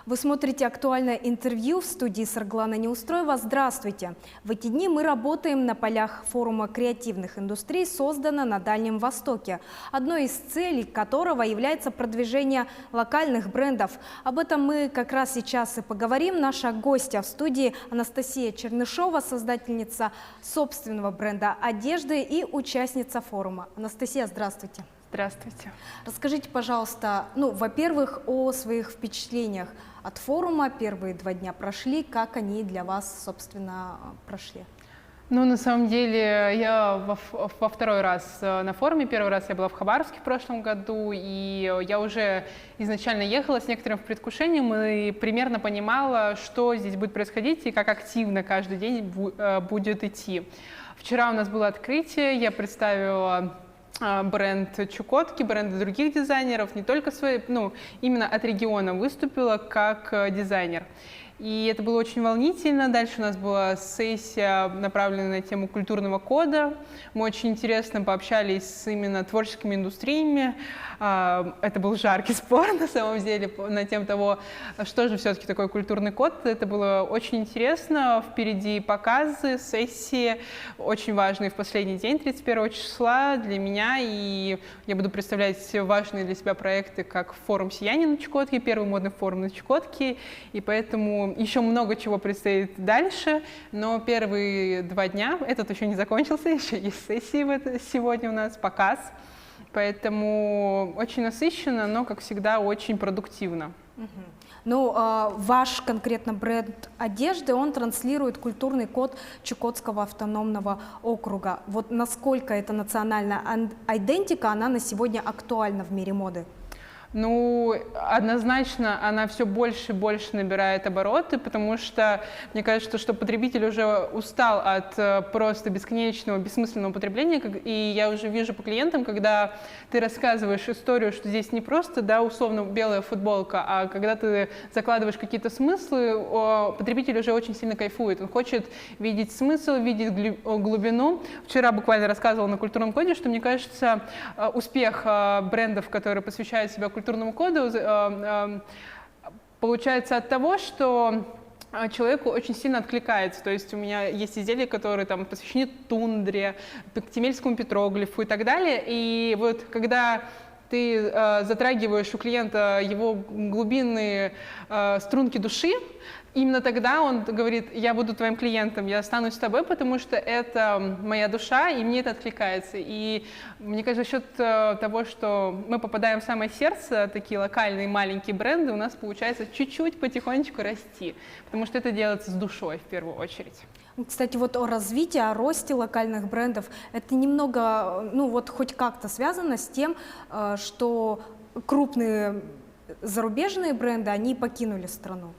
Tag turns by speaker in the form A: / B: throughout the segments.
A: Вы смотрите «Актуальное интервью» в студии Сарглана Неустроева. Здравствуйте! В эти дни мы работаем на полях форума креативных индустрий, созданного на Дальнем Востоке, одной из целей которого является продвижение локальных брендов. Об этом мы как раз сейчас и поговорим. Наша гостья в студии Анастасия Чернышова, создательница собственного бренда одежды и участница форума. Анастасия, здравствуйте!
B: Здравствуйте.
A: Расскажите, пожалуйста, во-первых, о своих впечатлениях от форума. Первые 2 дня прошли. Как они для вас, собственно, прошли?
B: На самом деле, я во второй раз на форуме. Первый раз я была в Хабаровске в прошлом году, и я уже изначально ехала с некоторым предвкушением и примерно понимала, что здесь будет происходить и как активно каждый день будет идти. Вчера у нас было открытие, я представила бренд Чукотки, бренды других дизайнеров, не только свои, именно от региона выступила как дизайнер. И это было очень волнительно. Дальше у нас была сессия, направленная на тему культурного кода. Мы очень интересно пообщались с именно творческими индустриями. Это был жаркий спор, на самом деле, на тему того, что же все-таки такое культурный код. Это было очень интересно. Впереди показы, сессии, очень важные в последний день, 31 числа для меня. И я буду представлять важные для себя проекты, как форум «Сияние» на Чукотке, первый модный форум на Чукотке. И поэтому еще много чего предстоит дальше, но первые 2 дня, этот еще не закончился, еще есть сессии сегодня у нас, показ, поэтому очень насыщенно, но, как всегда, очень продуктивно.
A: Ваш конкретно бренд одежды, он транслирует культурный код Чукотского автономного округа. Вот насколько эта национальная идентика, она на сегодня актуальна в мире моды?
B: Однозначно она все больше и больше набирает обороты, потому что мне кажется, что потребитель уже устал от просто бесконечного, бессмысленного потребления, и я уже вижу по клиентам, когда ты рассказываешь историю, что здесь не просто, условно, белая футболка, а когда ты закладываешь какие-то смыслы, потребитель уже очень сильно кайфует, он хочет видеть смысл, видеть глубину. Вчера буквально рассказывала на культурном коде, что, мне кажется, успех брендов, которые посвящают себя культурному коду, получается от того, что человеку очень сильно откликается. То есть у меня есть изделия, которые посвящены тундре, темельскому петроглифу и так далее. И вот когда ты затрагиваешь у клиента его глубинные струнки души, именно тогда он говорит: я буду твоим клиентом, я останусь с тобой, потому что это моя душа, и мне это откликается. И мне кажется, за счет того, что мы попадаем в самое сердце, такие локальные маленькие бренды, у нас получается чуть-чуть потихонечку расти, потому что это делается с душой в первую очередь.
A: Кстати, о развитии, о росте локальных брендов, это немного, хоть как-то связано с тем, что крупные зарубежные бренды, они покинули страну.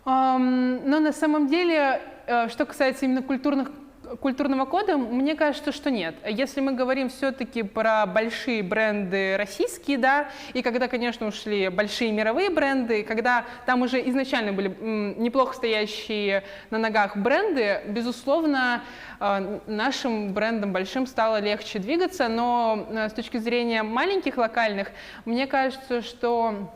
B: Но на самом деле, что касается именно культурного кода, мне кажется, что нет. Если мы говорим все-таки про большие бренды российские, и когда, конечно, ушли большие мировые бренды, когда там уже изначально были неплохо стоящие на ногах бренды, безусловно, нашим брендам большим стало легче двигаться, но с точки зрения маленьких локальных, мне кажется, что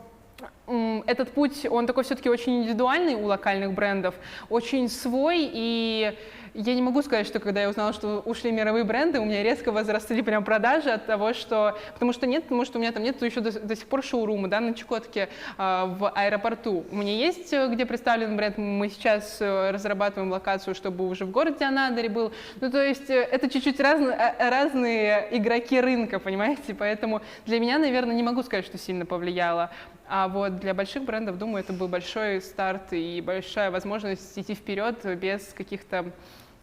B: этот путь, он такой все-таки очень индивидуальный у локальных брендов, очень свой, и я не могу сказать, что когда я узнала, что ушли мировые бренды, у меня резко возросли прям продажи от того, что... Потому что у меня там нет еще до сих пор шоурума, на Чукотке, в аэропорту. У меня есть, где представлен бренд, мы сейчас разрабатываем локацию, чтобы уже в городе Анадыре был. То есть это чуть-чуть разные игроки рынка, понимаете? Поэтому для меня, наверное, не могу сказать, что сильно повлияло. А вот для больших брендов, думаю, это был большой старт и большая возможность идти вперед без каких-то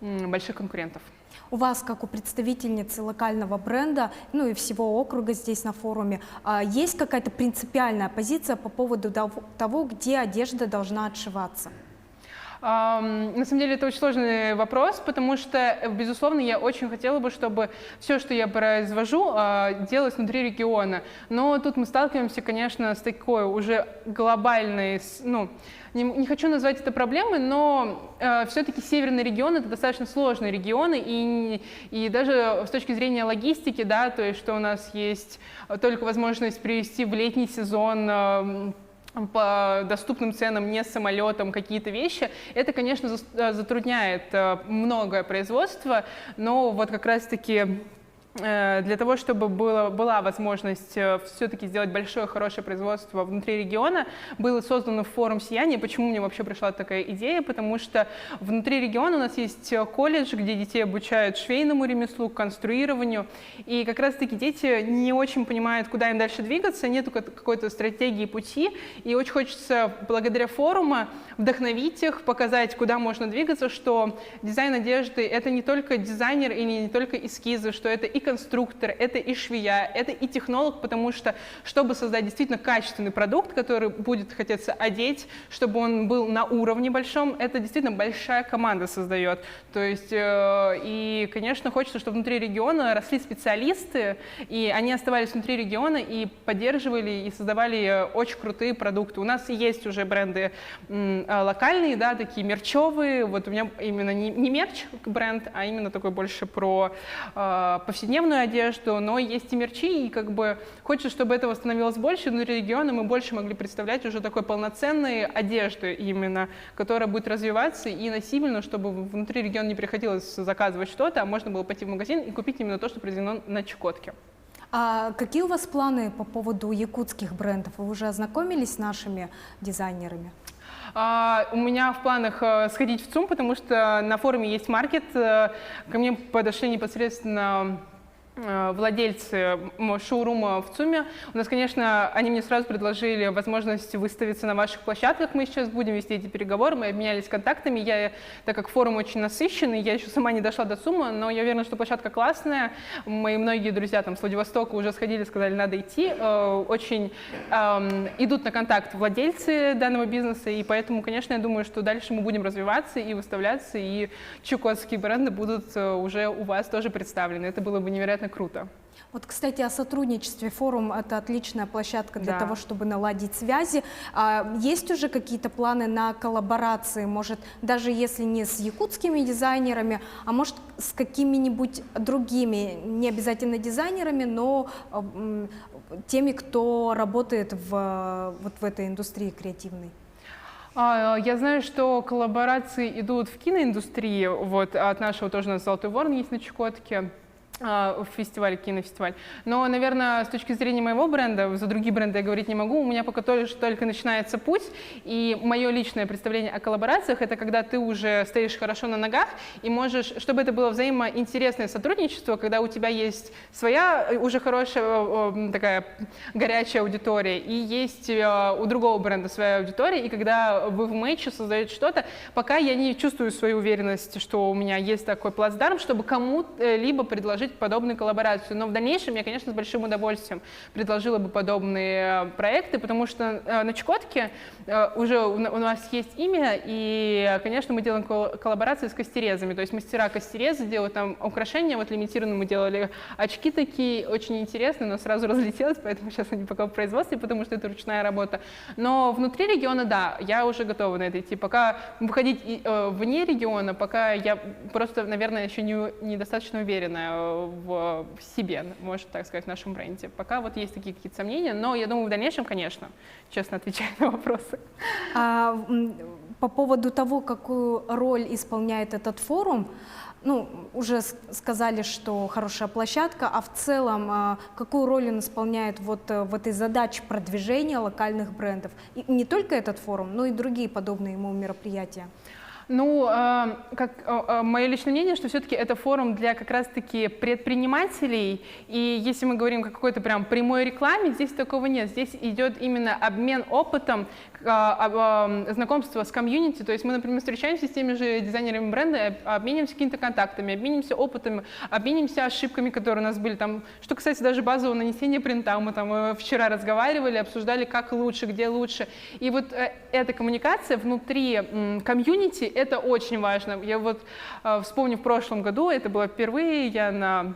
B: больших конкурентов.
A: У вас, как у представительницы локального бренда, и всего округа здесь на форуме, есть какая-то принципиальная позиция по поводу того, где одежда должна отшиваться?
B: На самом деле это очень сложный вопрос, потому что, безусловно, я очень хотела бы, чтобы все, что я произвожу, делалось внутри региона. Но тут мы сталкиваемся, конечно, с такой уже глобальной, не хочу назвать это проблемой, но все-таки северный регион — это достаточно сложные регионы, и даже с точки зрения логистики, то есть что у нас есть только возможность привезти в летний сезон по доступным ценам, не самолетам какие-то вещи, это, конечно, затрудняет многое производство, но вот как раз-таки для того, чтобы была возможность все-таки сделать большое, хорошее производство внутри региона, был создан форум «Сияние». Почему мне вообще пришла такая идея? Потому что внутри региона у нас есть колледж, где детей обучают швейному ремеслу, конструированию, и как раз-таки дети не очень понимают, куда им дальше двигаться, нет какой-то стратегии пути, и очень хочется благодаря форуму вдохновить их, показать, куда можно двигаться, что дизайн одежды — это не только дизайнер или не только эскизы, что это и конструктор, это и швея, это и технолог, потому что, чтобы создать действительно качественный продукт, который будет хотеться одеть, чтобы он был на уровне большом, это действительно большая команда создает. То есть, и, конечно, хочется, чтобы внутри региона росли специалисты, и они оставались внутри региона и поддерживали и создавали очень крутые продукты. У нас есть уже бренды локальные, да, такие мерчевые. Вот у меня именно не мерч бренд, а именно такой больше про повседневную одежду, но есть и мерчи, и как бы хочется, чтобы этого становилось больше внутри региона, мы больше могли представлять уже такой полноценной одежды именно, которая будет развиваться и носибельно, чтобы внутри региона не приходилось заказывать что-то, а можно было пойти в магазин и купить именно то, что произведено на Чукотке.
A: А какие у вас планы по поводу якутских брендов? Вы уже ознакомились с нашими дизайнерами?
B: У меня в планах сходить в ЦУМ, потому что на форуме есть маркет. Ко мне подошли непосредственно владельцы шоурума в ЦУМе. У нас, конечно, они мне сразу предложили возможность выставиться на ваших площадках. Мы сейчас будем вести эти переговоры, мы обменялись контактами. Так как форум очень насыщенный, я еще сама не дошла до ЦУМа, но я уверена, что площадка классная. Мои многие друзья там с Владивостока уже сходили, сказали, надо идти. Очень идут на контакт владельцы данного бизнеса, и поэтому, конечно, я думаю, что дальше мы будем развиваться и выставляться, и чукотские бренды будут уже у вас тоже представлены. Это было бы невероятно круто.
A: Вот, кстати, о сотрудничестве. Форум — это отличная площадка для
B: Да.
A: того, чтобы наладить связи. Есть уже какие-то планы на коллаборации, может, даже если не с якутскими дизайнерами, а может, с какими-нибудь другими, не обязательно дизайнерами, но теми, кто работает вот в этой индустрии креативной?
B: Я знаю, что коллаборации идут в киноиндустрии. Вот от нашего тоже у нас «Золотой ворон» есть на Чукотке. Фестиваль, кинофестиваль. Но, наверное, с точки зрения моего бренда, за другие бренды я говорить не могу, у меня пока только начинается путь, и мое личное представление о коллаборациях — это когда ты уже стоишь хорошо на ногах и можешь, чтобы это было взаимоинтересное сотрудничество, когда у тебя есть своя уже хорошая такая горячая аудитория, и есть у другого бренда своя аудитория, и когда вы в матче создаете что-то, пока я не чувствую свою уверенность, что у меня есть такой плацдарм, чтобы кому-либо предложить подобную коллаборацию. Но в дальнейшем я, конечно, с большим удовольствием предложила бы подобные проекты, потому что на Чукотке уже у нас есть имя, и, конечно, мы делаем коллаборации с костерезами, то есть мастера-костерезы делают там украшения, вот лимитированно мы делали очки такие, очень интересные, но сразу разлетелось, поэтому сейчас они пока в производстве, потому что это ручная работа. Но внутри региона, да, я уже готова на это идти. Пока выходить вне региона, пока я просто, наверное, еще недостаточно уверена в себе, можно так сказать, в нашем бренде. Пока вот есть такие какие-то сомнения, но я думаю, в дальнейшем, конечно, честно отвечаю на вопросы.
A: По поводу того, какую роль исполняет этот форум, ну, уже сказали, что хорошая площадка, а в целом, какую роль он исполняет вот в этой задаче продвижения локальных брендов? И не только этот форум, но и другие подобные ему мероприятия.
B: Ну, мое личное мнение, что все-таки это форум для как раз-таки предпринимателей, и если мы говорим о какой-то прям прямой рекламе, здесь такого нет. Здесь идет именно обмен опытом, знакомство с комьюнити, то есть мы, например, встречаемся с теми же дизайнерами бренда, обмениваемся какими-то контактами, обмениваемся опытом, обмениваемся ошибками, которые у нас были там. Что касается даже базового нанесения принта, мы там вчера разговаривали, обсуждали, как лучше, где лучше. И вот эта коммуникация внутри комьюнити, это очень важно. Я вот вспомню, в прошлом году, это было впервые, я на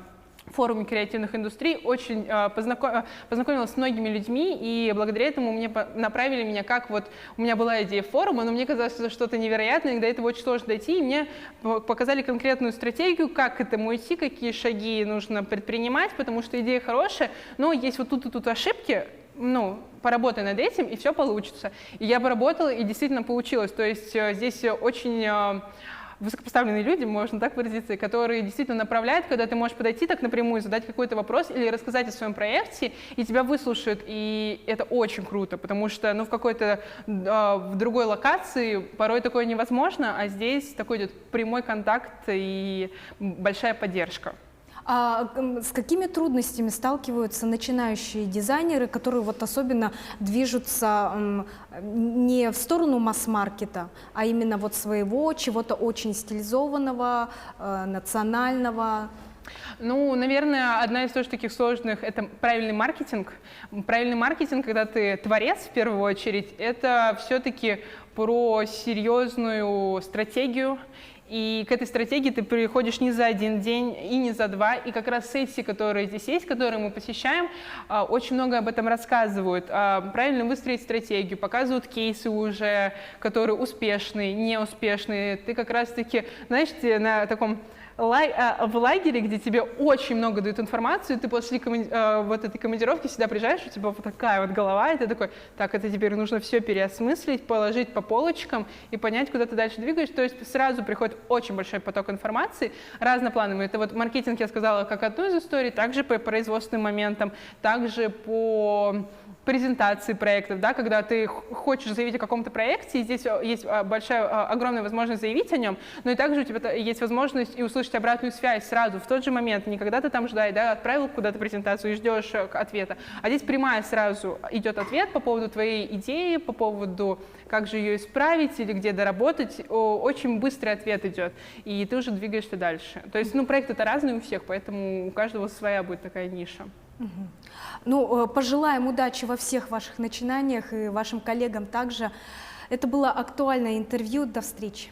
B: форуме креативных индустрий очень познакомилась с многими людьми, и благодаря этому мне направили меня, как вот у меня была идея форума, но мне казалось, что это что-то невероятное, и до этого очень сложно дойти, и мне показали конкретную стратегию, как к этому идти, какие шаги нужно предпринимать, потому что идея хорошая, но есть вот тут и тут ошибки, ну, поработай над этим, и все получится. И я поработала, и действительно получилось. То есть здесь очень высокопоставленные люди, можно так выразиться, которые действительно направляют, когда ты можешь подойти так напрямую, задать какой-то вопрос или рассказать о своем проекте, и тебя выслушают, и это очень круто, потому что в какой-то в другой локации порой такое невозможно, а здесь такой идет прямой контакт и большая поддержка.
A: А с какими трудностями сталкиваются начинающие дизайнеры, которые вот особенно движутся не в сторону масс-маркета, а именно вот своего, чего-то очень стилизованного, национального?
B: Ну, наверное, одна из тоже таких сложных — это правильный маркетинг. Правильный маркетинг, когда ты творец в первую очередь, это все-таки про серьезную стратегию. И к этой стратегии ты приходишь не за один день и не за два. И как раз сессии, которые здесь есть, которые мы посещаем, очень много об этом рассказывают. Правильно выстроить стратегию, показывают кейсы уже, которые успешные, неуспешные. Ты как раз-таки, знаешь, на таком в лагере, где тебе очень много дают информацию, ты после вот этой командировки сюда приезжаешь, у тебя вот такая вот голова, и ты такой, так, это теперь нужно все переосмыслить, положить по полочкам и понять, куда ты дальше двигаешь. То есть сразу приходит очень большой поток информации, разноплановый. Это вот маркетинг, я сказала, как одну из историй, также по производственным моментам, также по презентации проектов, да, когда ты хочешь заявить о каком-то проекте, и здесь есть огромная возможность заявить о нем, но и также у тебя есть возможность и услышать обратную связь сразу, в тот же момент, не когда ты там ждешь, да, отправил куда-то презентацию и ждешь ответа, а здесь прямая сразу идет ответ по поводу твоей идеи, по поводу, как же ее исправить или где доработать, очень быстрый ответ идет, и ты уже двигаешься дальше. То есть, проекты-то разные у всех, поэтому у каждого своя будет такая ниша.
A: Ну, пожелаем удачи во всех ваших начинаниях и вашим коллегам также. Это было актуальное интервью. До встречи.